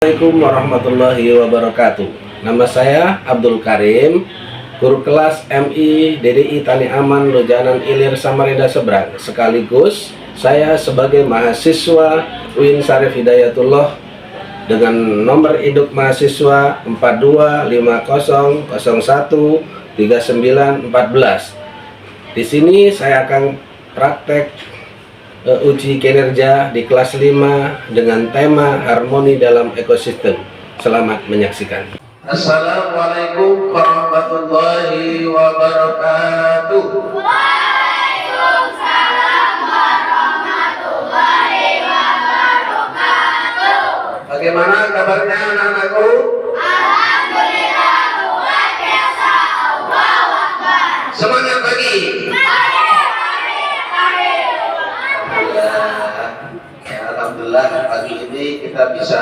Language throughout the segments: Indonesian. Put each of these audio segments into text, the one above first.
Assalamualaikum warahmatullahi wabarakatuh. Nama saya Abdul Karim, guru kelas MI DDI Tani Aman Lojanan Ilir Samarinda Seberang. Sekaligus saya sebagai mahasiswa UIN Syarif Hidayatullah dengan nomor induk mahasiswa 4250013914. Di sini saya akan praktek uji kinerja di kelas 5 dengan tema harmoni dalam ekosistem. Selamat menyaksikan. Assalamualaikum warahmatullahi wabarakatuh. Waalaikumsalam warahmatullahi wabarakatuh. Bagaimana kabarnya anak-anakku? Alhamdulillah, luar biasa. Allahu Akbar. Semangat pagi. Alhamdulillah pagi ini kita bisa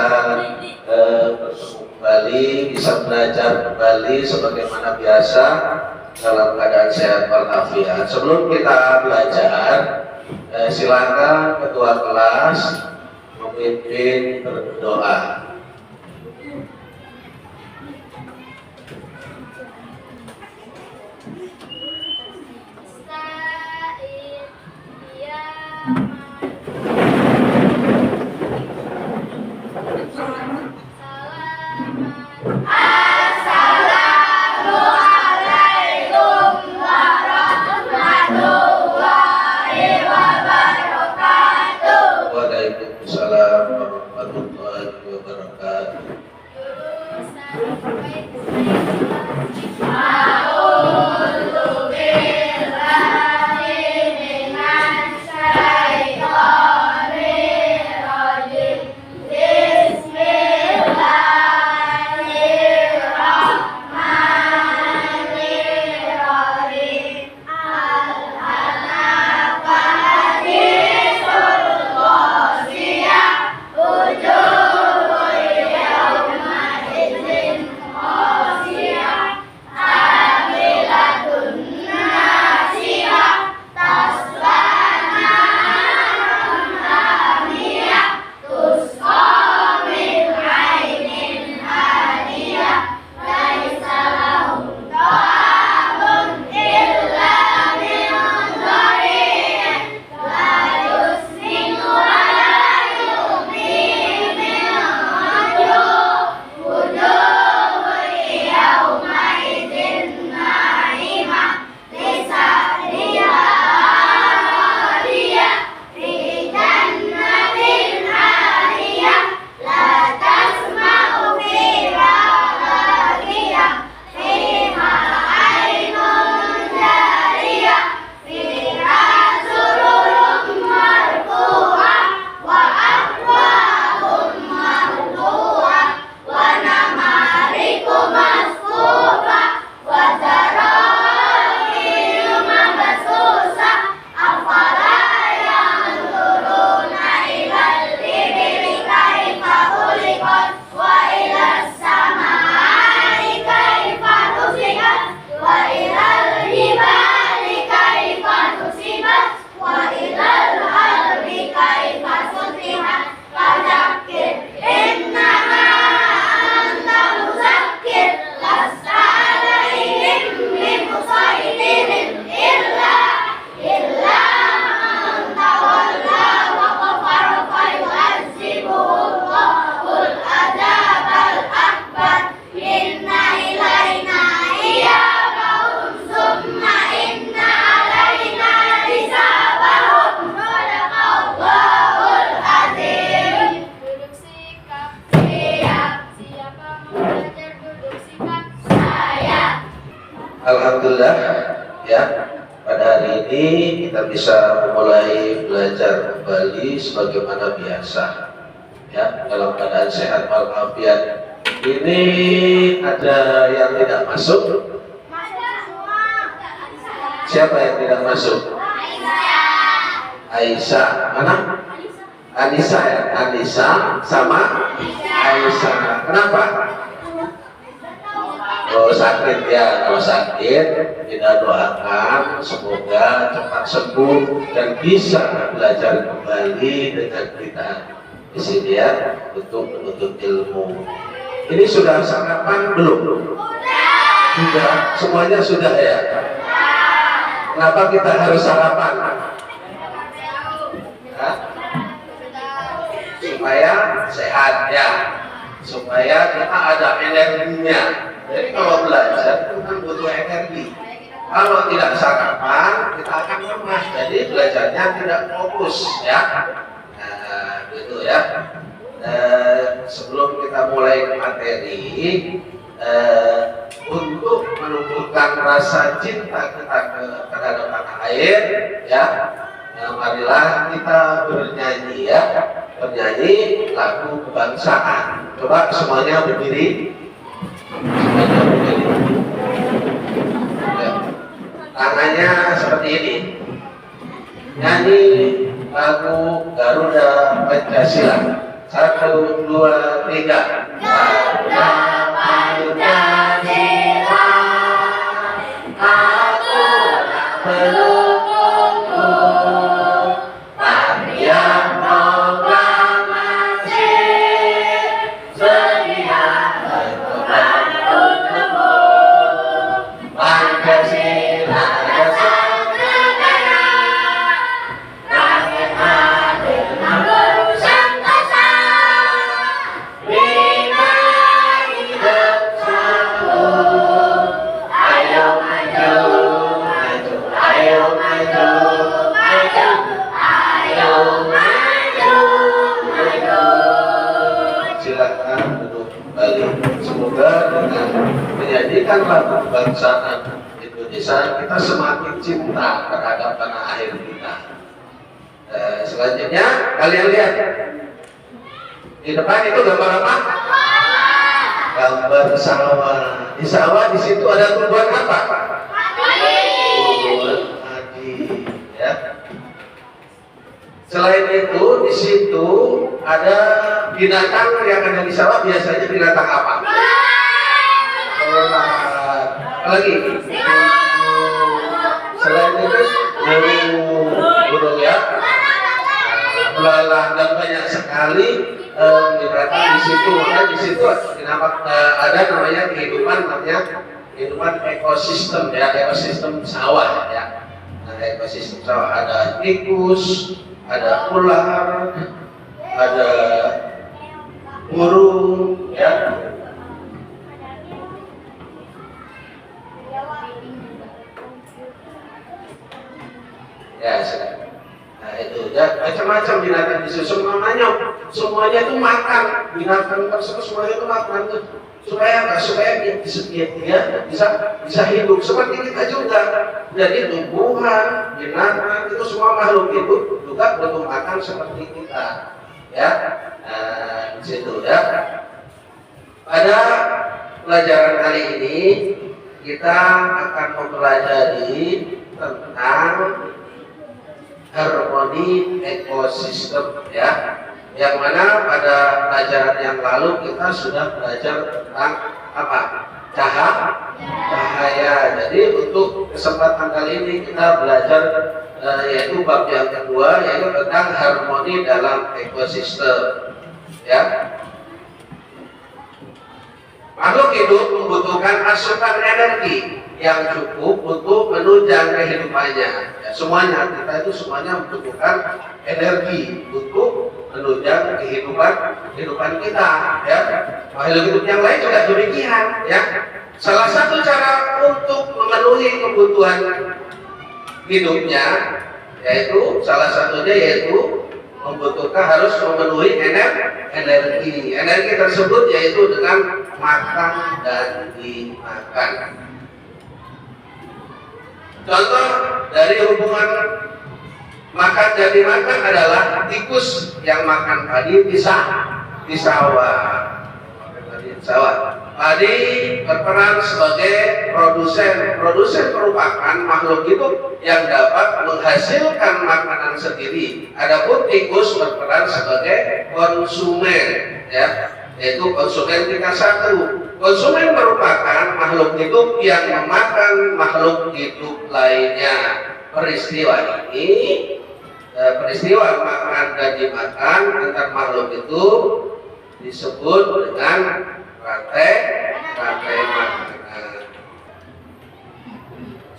bertemu kembali, bisa belajar kembali sebagaimana biasa dalam keadaan sehat walafiat. Sebelum kita belajar, silakan ketua kelas memimpin berdoa. Assalamualaikum warahmatullahi wabarakatuh. Waalaikumsalam warahmatullahi wabarakatuh. A'udzu billahi minasy syaithanir rajim. Bismillahirrahmanirrahim. Al-Anafatisul Qasiyah. Wujuhun yawma idzin khasiyah. Amilatun nasiyah. Tasla naran hamiyah. Tusqa min 'ainin aniyah. Laisa lahum ta'amun illa min dhari'. La yusminu wa la yughni min ju'. Wujuhun yawma idzin na'imah. Lisa'riha radiyah. Fi jannatin 'aliyah. La tasma'u fiha laghiyah. Fiha 'ainun jariyah. Fiha sururun marfu'ah. Wa akwabun marfu'ah. Wa namariku masfufah. Wa zarabiyyu mabsusah. Afala yanzuruna ilal ibili kaifa khuliqat. Wa ilas samai kaifa rufi'at. Wa ilal jibali kaifa nusibat. Wa ilal ardi kaifa sutihat. Fadzakir innama anta muzakkir. Lasta alaihim bimusaidirin illa man tawalla wa kafara fayu'azzibuhul adzabal akbar. Inna ilaina iyabahum summa inna alaina hisabahum. Sadaqallahul azim. Duduk sikap siap. Siapa mau belajar duduk sikap saya. Alhamdulillah ya, pada hari ini kita bisa memulai belajar kembali sebagaimana biasa ya, dalam keadaan sehat walafiat. Ini ada yang tidak masuk? Siapa yang tidak masuk? Aisyah. Mana? Anissa ya? Anissa sama Aisyah. Kenapa? Kalau sakit ya, kalau sakit kita doakan semoga cepat sembuh dan bisa belajar kembali dengan kita di sini ya untuk menuntut ilmu. Ini sudah sarapan belum? Sudah, semuanya sudah ya. Kenapa kita harus sarapan? Hah? Supaya sehat ya, supaya kita ada energinya. Jadi kalau belajar itu kan butuh energi. Kalau tidak sarapan kita akan lemah, jadi belajarnya tidak fokus ya. Nah, gitu ya. Sebelum kita mulai materi, untuk menumbuhkan rasa cinta kita terhadap tanah air ya, marilah kita bernyanyi ya, bernyanyi lagu kebangsaan. Coba semuanya berdiri, semuanya berdiri. Ya. Tangannya seperti ini, nyanyi lagu Garuda Pancasila. 1, 2, 3. Garuda Pancasila, aku pendukungmu, Patriot proklamasi, sedia berkorban untukmu. Pancasila dasar negara, rakyat adil makmur Nusantara, bina hidup satu. Ayo maju, maju, ayo maju, maju, ayo maju, maju. Silakan duduk kembali. Semoga dengan menyanyikan lagu kebangsaan Indonesia kita semakin cinta terhadap tanah air kita. Selanjutnya kalian lihat di depan itu gambar apa? Gambar sawah. Di sawah di situ ada tumbuhan apa? Tumbuhan padi. Ya. Selain itu di situ ada binatang yang ada di sawah, biasanya binatang apa? Lagi. Selain itu burung ya, belalang dan banyak sekali binatang di situ. Maka di situ ada namanya kehidupan ekosistem ya, ekosistem sawah ya. Nah, ekosistem sawah ada tikus, ada ular, ada burung ya. Ya, sudah. Nah, itu ya, macam-macam binatang di situ, semuanya itu makan, binatang tersebut semuanya itu makan tuh. Supaya dia bisa hidup seperti kita juga. Jadi tumbuhan, binatang itu semua makhluk hidup juga butuh makan seperti kita. Ya, di situ ya. Pada pelajaran kali ini kita akan mempelajari tentang harmoni ekosistem ya, yang mana pada pelajaran yang lalu kita sudah belajar tentang apa? Cahaya. Jadi untuk kesempatan kali ini kita belajar yaitu bab yang kedua, yaitu tentang harmoni dalam ekosistem ya. Makhluk hidup membutuhkan asupan energi yang cukup untuk menunjang kehidupannya. Ya, semuanya kita itu semuanya membutuhkan energi untuk menunjang kehidupan kita. Ya, makhluk hidup yang lain juga demikian. Ya, salah satu cara untuk memenuhi kebutuhan hidupnya yaitu harus memenuhi energi. Energi tersebut yaitu dengan makan dan dimakan. Contoh dari hubungan makan dan dimakan adalah tikus yang makan padi di sawah. Padi berperan sebagai produsen. Produsen merupakan makhluk hidup yang dapat menghasilkan makanan sendiri. Adapun tikus berperan sebagai konsumen, ya, yaitu konsumen tingkat 1. Konsumen merupakan makhluk hidup yang memakan makhluk hidup lainnya. Peristiwa ini peristiwa makan dan dimakan antar makhluk itu disebut dengan rantai makanan.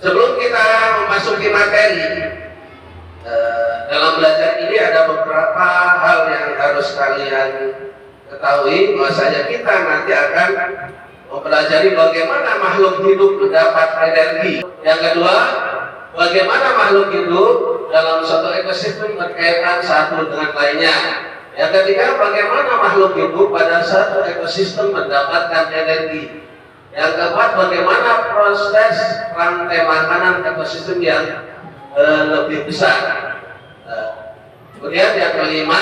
Sebelum kita memasuki materi, dalam belajar ini ada beberapa hal yang harus kalian ketahui, bahwasanya kita nanti akan mempelajari bagaimana makhluk hidup mendapat energi. Yang kedua, bagaimana makhluk hidup dalam suatu ekosistem berkaitan satu dengan lainnya. Yang ketiga, bagaimana makhluk hidup pada satu ekosistem mendapatkan energi. Yang keempat, bagaimana proses rantai makanan ekosistem yang lebih besar. Kemudian yang kelima,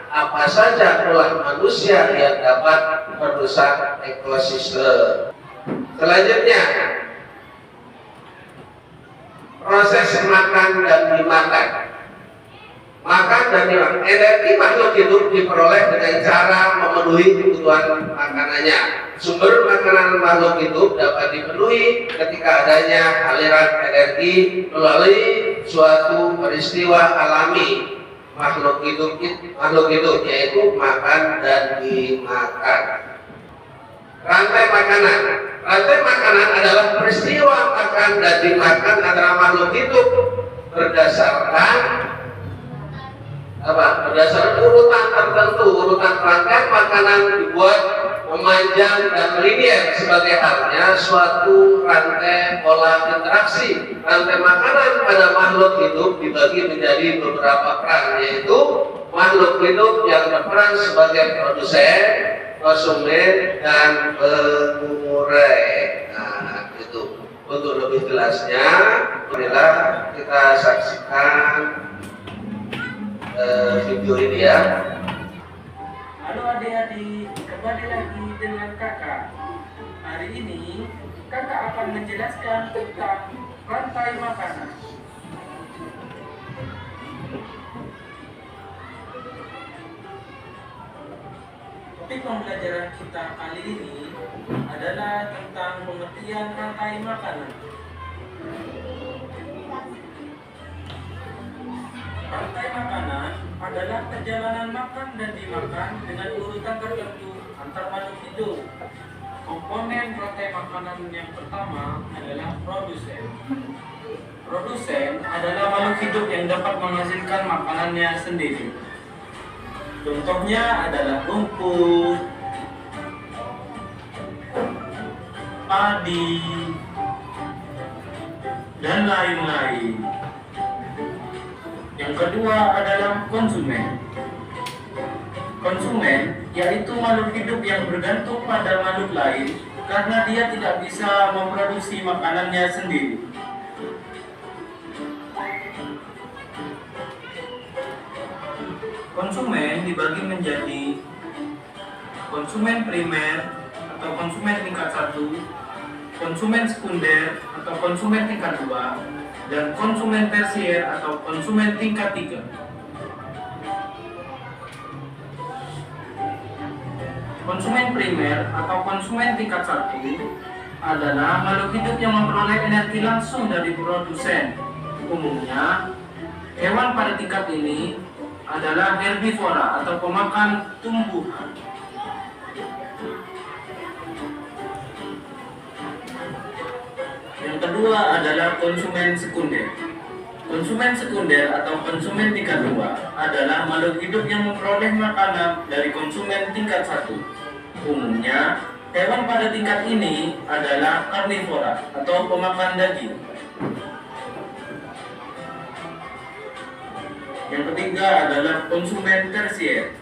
apa saja ulah manusia yang dapat merusak ekosistem. Selanjutnya, proses makan dan dimakan. Makan dan dimakan. Energi makhluk hidup diperoleh dengan cara memenuhi kebutuhan makanannya. Sumber makanan makhluk hidup dapat dipenuhi ketika adanya aliran energi melalui suatu peristiwa alami makhluk hidup yaitu makan dan dimakan. Rantai makanan adalah peristiwa makan dan dimakan antara makhluk hidup berdasarkan urutan tertentu. Urutan rantai makanan dibuat memanjang dan melinear sebagai halnya suatu rantai pola interaksi. Rantai makanan pada makhluk hidup dibagi menjadi beberapa peran, yaitu makhluk hidup yang berperan sebagai produsen, konsumen, dan pengurai. Nah, itu. Untuk lebih jelasnya, marilah kita saksikan video ini ya. Halo adik-adik, kembali lagi dengan kakak. Hari ini kakak akan menjelaskan tentang rantai makanan. Topik pembelajaran kita kali ini adalah tentang pengertian rantai makanan. Rantai makanan adalah perjalanan makan dan dimakan dengan urutan tertentu antar makhluk hidup. Komponen rantai makanan yang pertama adalah produsen. Produsen adalah makhluk hidup yang dapat menghasilkan makanannya sendiri. Contohnya adalah rumput, padi, dan lain-lain. Yang kedua adalah konsumen. Konsumen yaitu makhluk hidup yang bergantung pada makhluk lain karena dia tidak bisa memproduksi makanannya sendiri. Konsumen dibagi menjadi konsumen primer atau konsumen tingkat 1, konsumen sekunder atau konsumen tingkat 2, dan konsumen tersier atau konsumen tingkat 3. Konsumen primer atau konsumen tingkat 1 adalah makhluk hidup yang memperoleh energi langsung dari produsen. Umumnya, hewan pada tingkat ini adalah herbivora atau pemakan tumbuhan. Yang kedua adalah konsumen sekunder. Konsumen sekunder atau konsumen tingkat 2 adalah makhluk hidup yang memperoleh makanan dari konsumen tingkat 1. Umumnya, hewan pada tingkat ini adalah karnivora atau pemakan daging. Yang ketiga adalah konsumen tersier.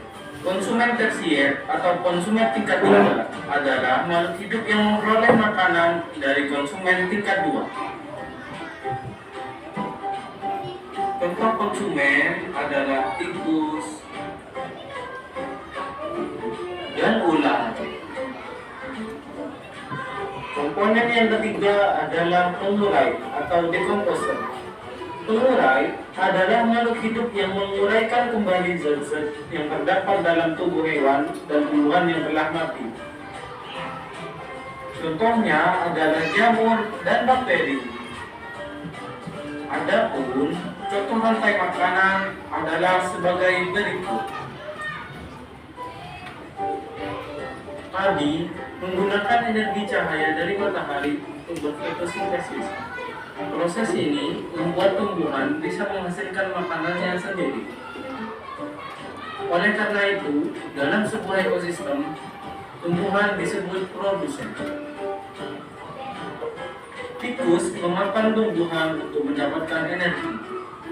Konsumen tersier atau konsumen tingkat 3 adalah makhluk hidup yang memperoleh makanan dari konsumen tingkat 2. Contoh konsumen adalah tikus dan ular. Komponen yang ketiga adalah pengurai atau decomposer. Pengurai adalah makhluk hidup yang menguraikan kembali zat-zat yang terdapat dalam tubuh hewan dan tumbuhan yang telah mati. Contohnya adalah jamur dan bakteri. Adapun contoh rantai makanan adalah sebagai berikut. Tadi menggunakan energi cahaya dari matahari untuk berfotosintesis. Proses ini membuat tumbuhan bisa menghasilkan makanannya sendiri. Oleh karena itu, dalam sebuah ekosistem, tumbuhan disebut produsen. Tikus memakan tumbuhan untuk mendapatkan energi.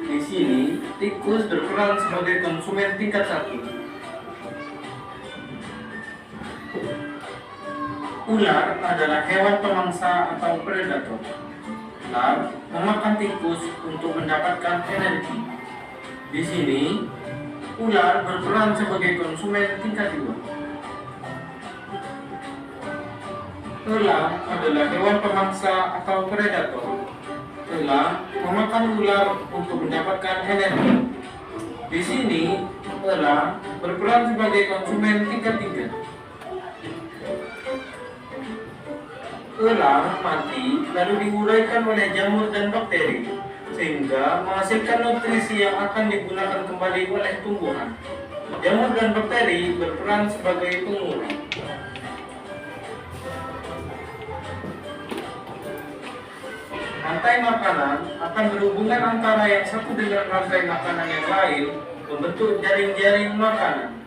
Di sini, tikus berperan sebagai konsumen tingkat 1. Ular adalah hewan pemangsa atau predator. Ular memakan tikus untuk mendapatkan energi. Di sini, ular berperan sebagai konsumen tingkat 2. Elang adalah hewan pemangsa atau predator. Elang memakan ular untuk mendapatkan energi. Di sini, elang berperan sebagai konsumen tingkat 3. Elang mati lalu diuraikan oleh jamur dan bakteri sehingga menghasilkan nutrisi yang akan digunakan kembali oleh tumbuhan. Jamur dan bakteri berperan sebagai pengurai. Rantai makanan akan berhubungan antara yang satu dengan rantai makanan yang lain membentuk jaring-jaring makanan.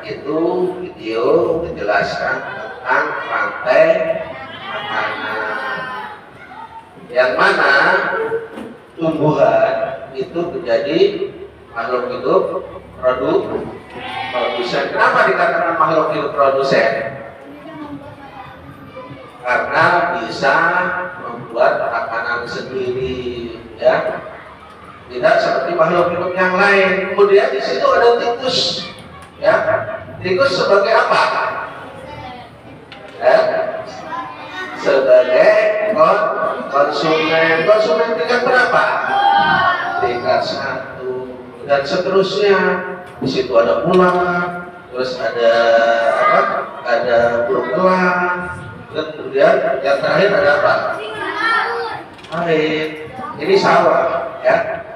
Itu video menjelaskan tentang rantai makanan, yang mana tumbuhan itu menjadi makhluk hidup produsen. Kenapa dikatakan makhluk hidup produsen? Karena bisa membuat makanan sendiri, ya. Tidak seperti makhluk hidup yang lain. Kemudian di situ ada tikus, ya. Tikus sebagai apa? Ya. Sebagai konsumen tingkat berapa? Tingkat 1 dan seterusnya. Di situ ada ular, terus ada apa? Ada burung elang, dan kemudian yang terakhir ada apa? Air. Ini sawah, ya.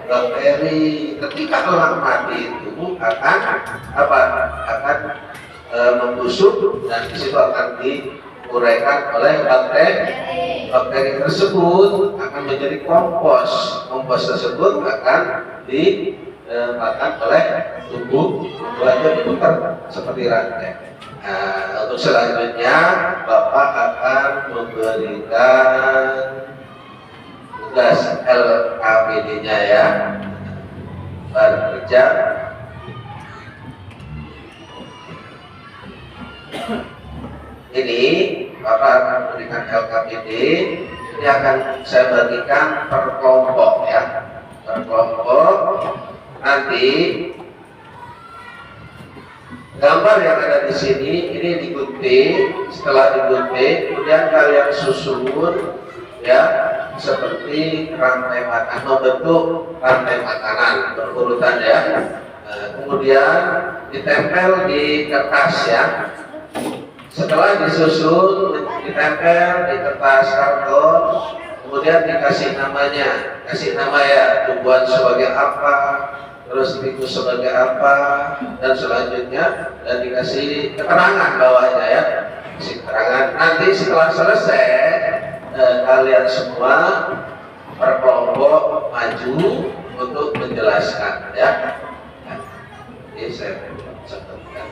Bakteri. Ketika elang mati itu akan apa? Akan membusuk dan di situ akan diuraikan oleh bakteri. Bakteri tersebut akan menjadi kompos. Kompos tersebut akan dimakan oleh tumbuhan diputar seperti rantai. Nah, untuk selanjutnya Bapak akan memberikan tugas LKPD-nya, ya. Bekerja. Ini Bapak akan memberikan LKPD. Ini akan saya bagikan per kelompok, ya. Per kelompok. Nanti gambar yang ada di sini ini digunting. Setelah digunting, kemudian kalian susun, ya, seperti rantai makanan, membentuk rantai makanan berurutan, ya. Kemudian ditempel di kertas, ya. Setelah disusun, ditempel di kertas karton, kemudian dikasih namanya, kasih nama, ya, tumbuhan sebagai apa, terus tikus sebagai apa, dan selanjutnya dan dikasih keterangan bawahnya, ya. Kasih keterangan. Nanti setelah selesai, kalian semua per kelompok maju untuk menjelaskan, ya. Jadi saya contohkan.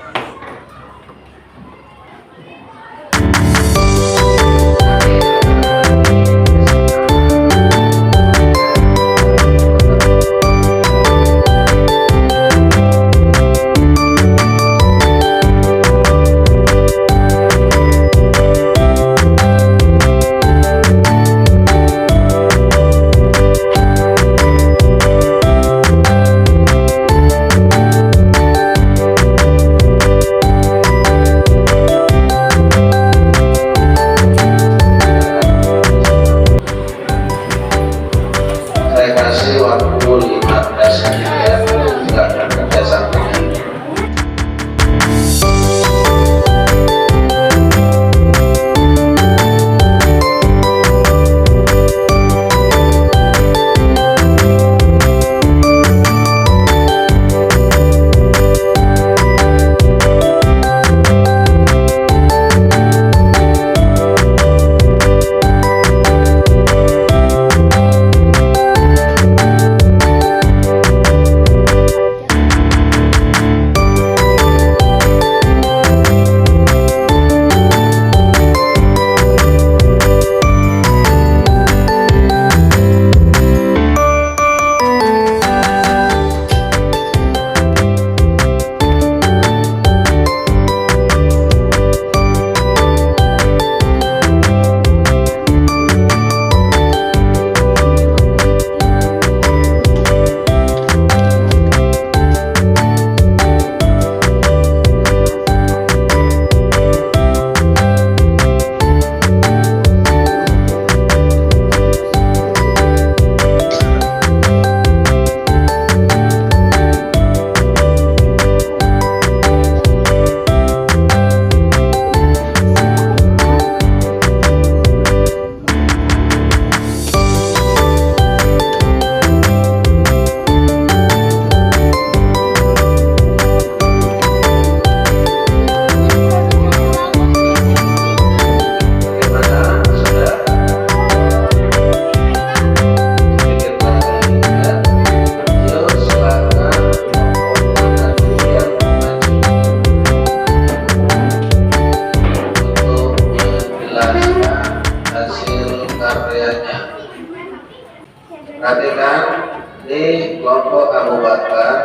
Bakar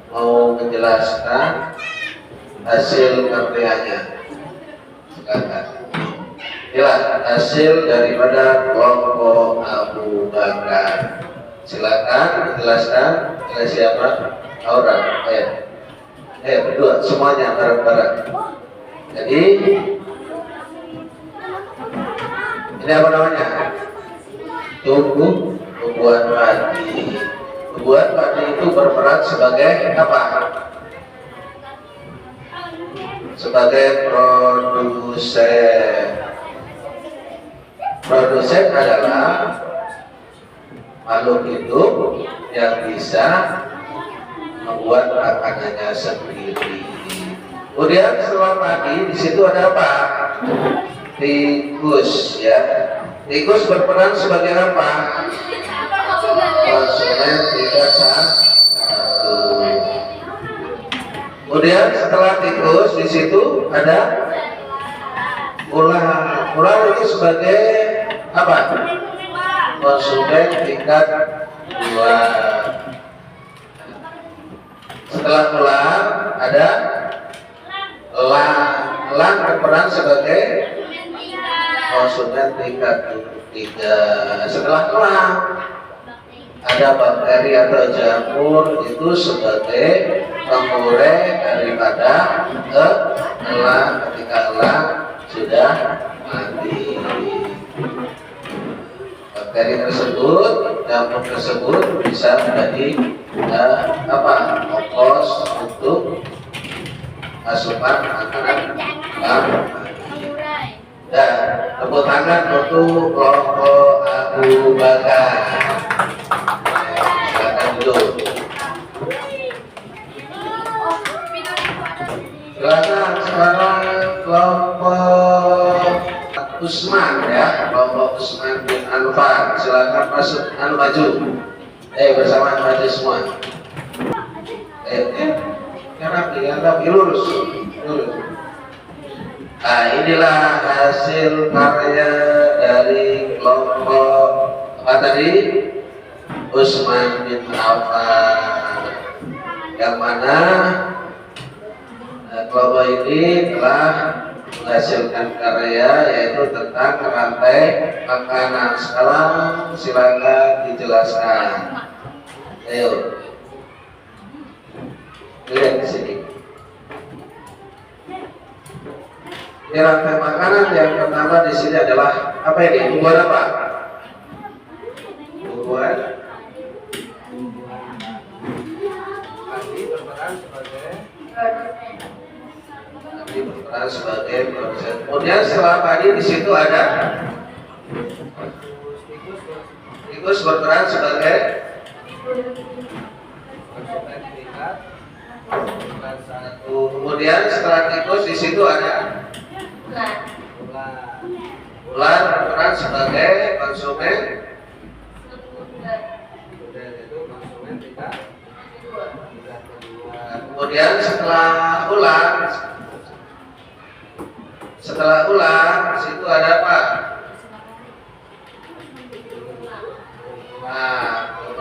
mau menjelaskan hasil karyanya. Silakan. Inilah hasil daripada kelompok Abu Bakar. Silakan dijelaskan oleh siapa? Aura. Berdua semuanya bareng-bareng. Jadi ini apa namanya? Tumbuhan padi. Tumbuhan padi itu berperan sebagai apa? Sebagai produsen. Produsen adalah makhluk hidup yang bisa membuat makanannya sendiri. Kemudian setelah padi di situ ada apa? Tikus, ya. Tikus berperan sebagai apa? Konsumen tingkat 1. Kemudian setelah tikus di situ ada ular. Ular itu sebagai apa? Konsumen tingkat 2. Setelah ular ada elang berperan sebagai konsumen tingkat 3. Setelah elang ada bakteri atau jamur itu sebagai pengurang daripada elang ketika elang sudah mati. Bakteri tersebut, jamur tersebut bisa menjadi ongkos untuk asupan makanan elang mati. Dan tepuk tangan untuk kelompok Abu Bakar. Silakan duduk. Silakan sekarang kelompok Usman, ya, kelompok Usman bin Anfar. Silakan masuk, maju. Bersama maju semua. Rapi, lurus. Nah, inilah hasil karya dari kelompok apa tadi? Usman bin Affan, yang mana kelompok ini telah menghasilkan karya yaitu tentang rantai makanan. Sekarang silakan dijelaskan. Ayo, lihat di sini. Ini rantai makanan yang pertama di sini adalah apa ini? Tumbuhan apa? Tumbuhan padi berperan sebagai produsen. Kemudian setelah padi di situ ada tikus berperan sebagai konsumen tingkat 1. Kemudian setelah tikus di situ ada ular berperan sebagai konsumen tingkat 2. Kemudian setelah ular di situ ada apa?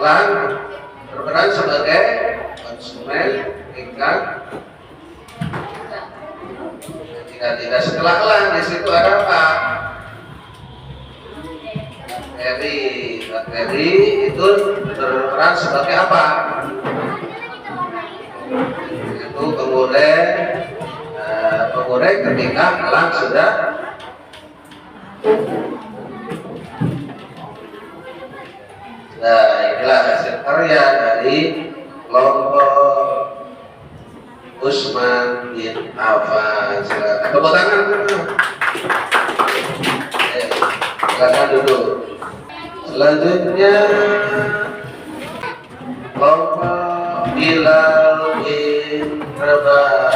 Ular berperan sebagai konsumen tingkat 3. Setelah elang di situ ada apa? Bakteri itu berperan sebagai apa? Itu pengurang ketika elang sudah Nah, inilah hasil karya dari kelompok Usman bin Affan. Silakan tepuk tangan. Silakan duduk. Selanjutnya kelompok Bilal bin Rabah.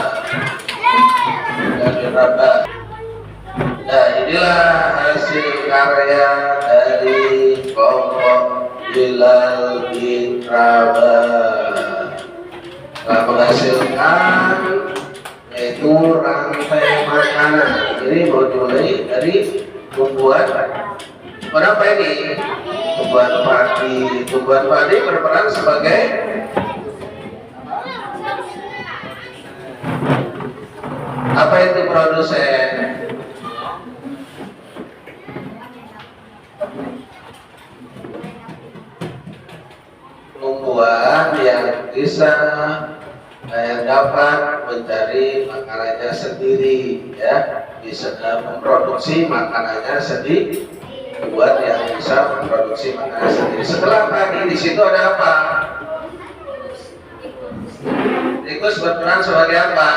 Nah, inilah hasil karya dari kelompok Bilal bin Rabah. Telah menghasilkan yaitu rantai makanan. Jadi mulai dari tumbuhan apa ini? Tumbuhan padi. Tumbuhan padi berperan sebagai Apa itu produsen? Tumbuhan yang bisa yang dapat mencari makanannya sendiri, ya, bisa memproduksi makanannya sendiri. Buat yang bisa memproduksi makanan sendiri. Setelah padi di situ ada apa? Tikus berperan sebagai apa?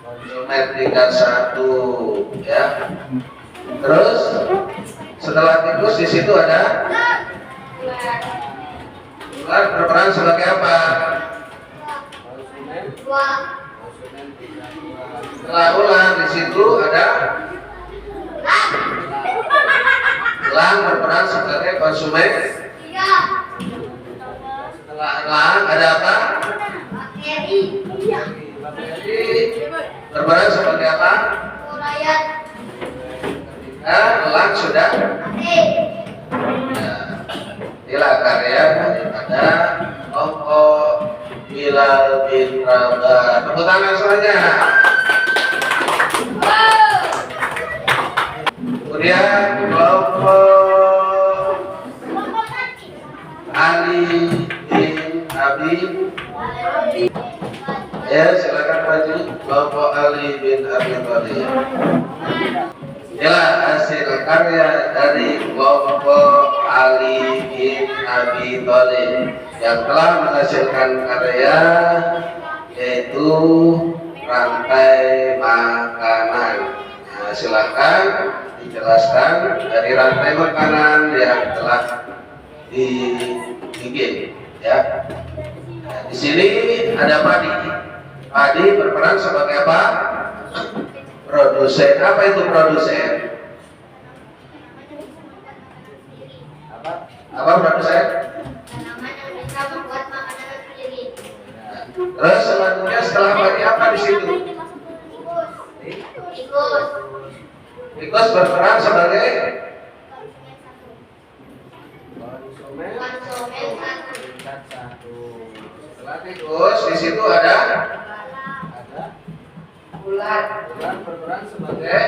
Konsumen tingkat 1, ya. Terus setelah tikus di situ ada ular berperan sebagai apa? Setelah ular di situ ada elang berperan sebagai konsumen. Setelah elang ada apa? Bakteri berperan sebagai apa? Ketika elang sudah inilah karya daripada kelompok Bilal bin Rabah. Tepuk tangan semuanya. Kemudian kelompok Ali bin Abi. Ya, silakan maju. Kelompok Ali bin Abi Thalib. Inilah hasil karya dari kelompok Ali bin Abi Thalib yang telah menghasilkan karya yaitu rantai makanan. Nah, silakan dijelaskan dari rantai makanan yang telah dibikin, ya. Nah, di sini ada padi. Padi berperan sebagai apa? Produsen. Apa itu produsen? Apa produsen? Terus selanjutnya setelah padi apa di situ? Tikus berperan sebagai konsumen tingkat 1. Setelah tikus di situ ada ular. Ular berperan sebagai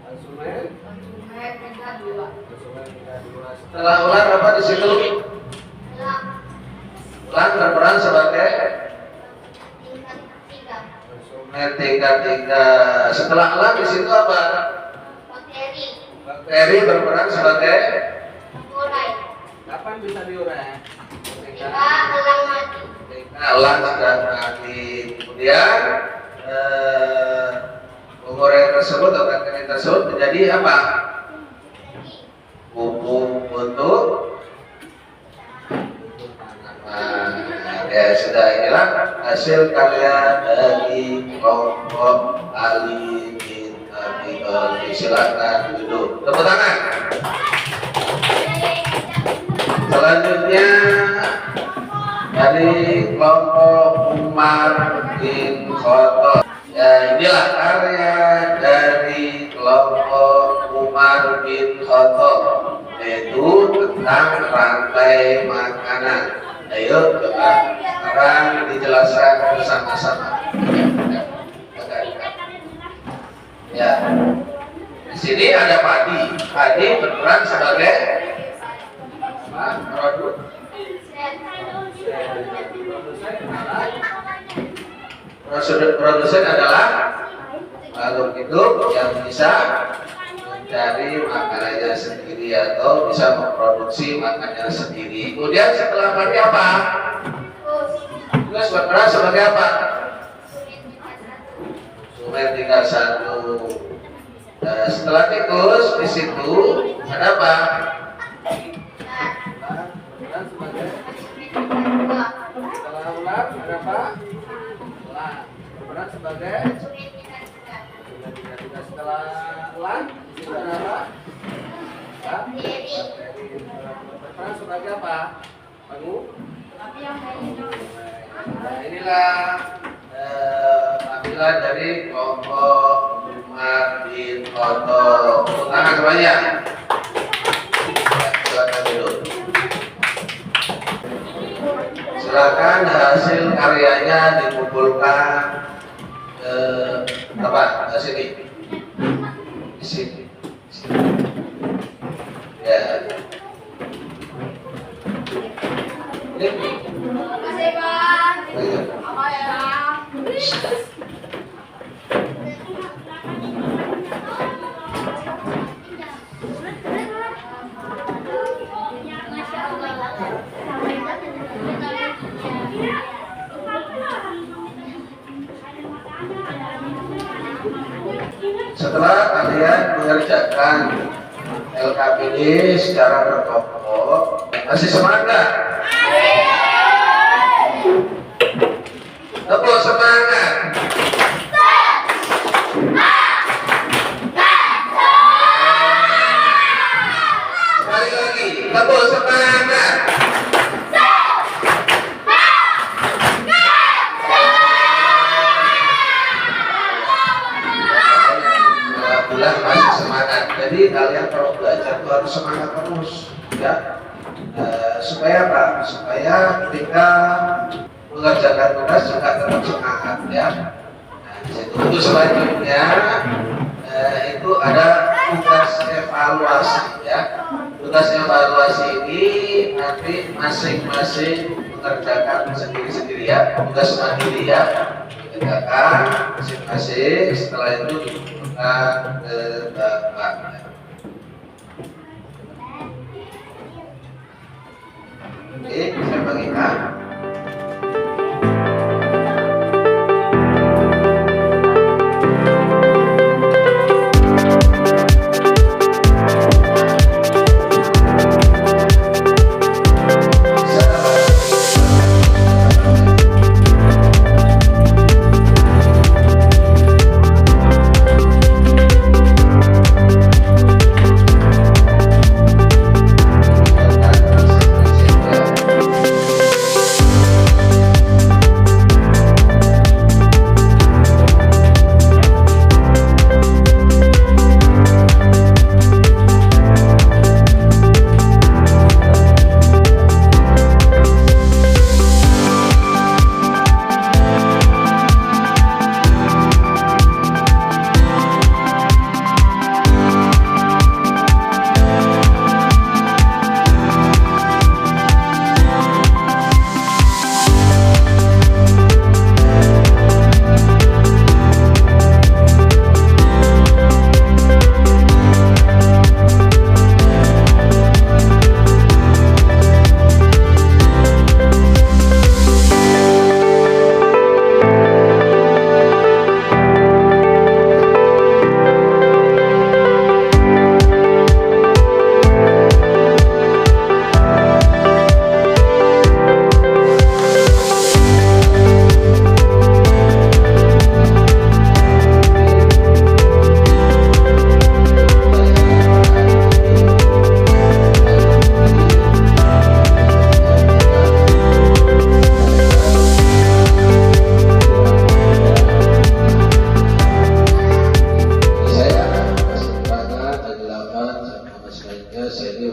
konsumen tingkat 2. Setelah ular apa di situ? Ular berperan sebagai konsumen tingkat 3. Setelah elang di situ apa? Bakteri berperan sebagai urai. Kapan bisa diurai? Ketika elang mati. Ketika elang sudah mati. Kemudian penguraian tersebut atau bakteri tersebut menjadi apa? Pupuk untuk tanaman. Ya sudah, inilah hasil karya dari kelompok Ali bin Abi Thalib. Silakan duduk. Tepuk tangan. Selanjutnya dari kelompok Umar bin Khattab. Ya, inilah karya dari kelompok Umar bin Khattab, yaitu tentang rantai makanan. Ayo coba sekarang dijelaskan bersama-sama. Ya, di sini ada padi. Padi berperan sebagai produsen adalah makhluk hidup yang bisa mencari makanannya sendiri atau bisa memproduksi makanannya sendiri. Kemudian setelah padi apa? Tikus berperan sebagai apa? Konsumen tingkat 1. Nah, setelah tikus di situ ada apa? Setelah ular ada apa? Ular berperan sebagai setelah ular di situ ada apa? Berperan sebagai apa? Nah, inilah tampilan dari kelompok Umar bin Khattab. Tangan semuanya. Silakan duduk. silakan hasil karyanya dikumpulkan ke tempat sini. Di sini. Ya. Ini. Makasih, Bang. Apa ya? Setelah kalian mengerjakan LKP ini secara berkelompok, masih semangat nggak? Tepuk semangat. Sekali lagi, tepuk semangat. Bulan masih semangat. Jadi kalian kalau belajar itu harus semangat terus, ya. Supaya apa? Supaya ketika mengerjakan tugas juga tetap semangat, ya. Nah, di situ untuk selanjutnya itu ada tugas evaluasi, ya. Tugas evaluasi ini nanti masing-masing mengerjakan sendiri-sendiri, ya. Tugas mandiri, ya. Dikerjakan masing-masing. Setelah itu dibutuhkan ke bapaknya. Oke, saya bagikan.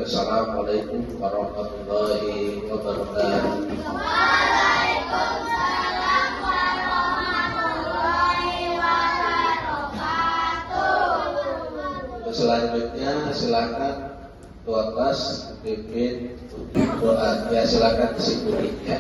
Wassalamualaikum warahmatullahi wabarakatuh. Selanjutnya silakan Tuan Kelas pimpin doa. Ya silakan kesimpulannya.